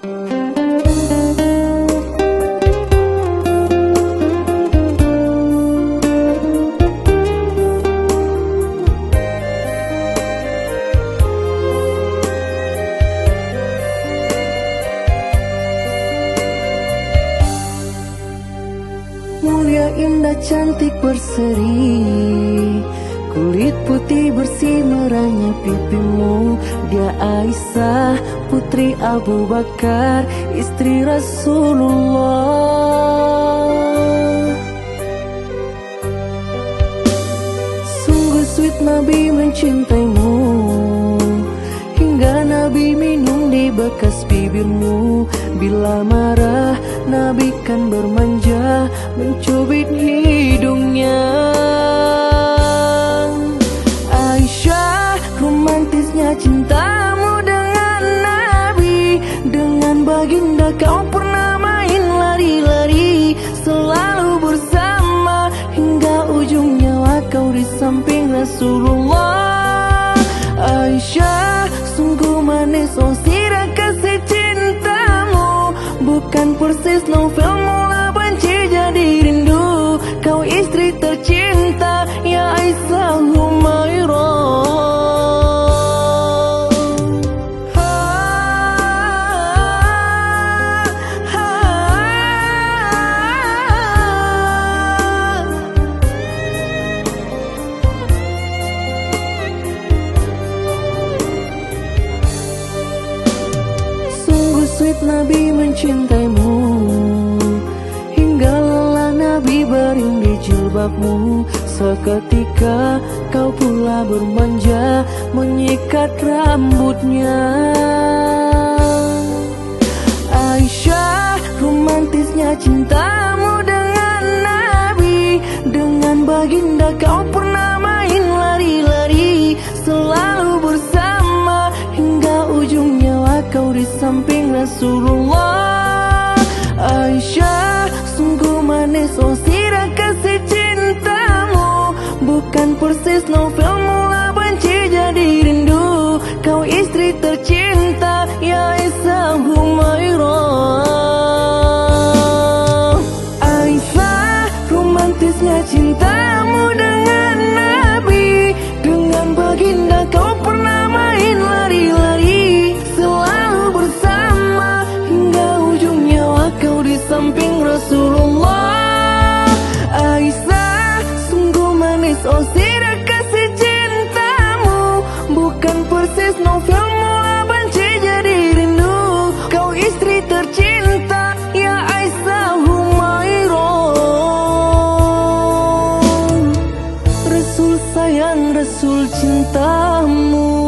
Mulia, indah, cantik, berseri, kulit putih bersih merahnya pipimu. Dia Aisyah, putri Abu Bakar, istri Rasulullah. Sungguh sweet Nabi mencintaimu, hingga Nabi minum di bekas bibirmu. Bila marah Nabi kan bermanja, mencubit hidungnya. Aisyah, romantisnya cintamu dengan Nabi. Dengan baginda kau pernah main lari-lari, selalu bersama hingga ujung nyawa kau di samping Rasulullah. Aisyah, sungguh manis oh sirah kasih cintamu, bukan persis novel mula benci jadi rindu. Kau istri tercinta ya Aisyah Humairah. Sweet Nabi mencintaimu, hingga lelah Nabi baring di jilbabmu. Seketika kau pula bermanja, menyikat rambutnya. Aisyah, romantisnya cintamu dengan Nabi. Dengan baginda kau pernah main lari-lari, selalu bersama hingga ujung nyawa kau di samping Rasulullah. Aisyah, sungguh manis oh sirah kasih cintamu, bukan persis novel mula benci jadi rindu. Kau istri tercinta ya Aisyah Humairah. Aisyah, romantisnya cintamu dengan Nabi. Dengan baginda kau pernah main lari-lari, selalu bersama hingga ujung nyawa kau di samping Rasulullah. Aisyah, sungguh manis oh sirah kasih cintamu, bukan persis novel mula benci jadi rindu. Kau istri tercinta ya Aisyah Humairah. Rasul sayang, Rasul cintamu.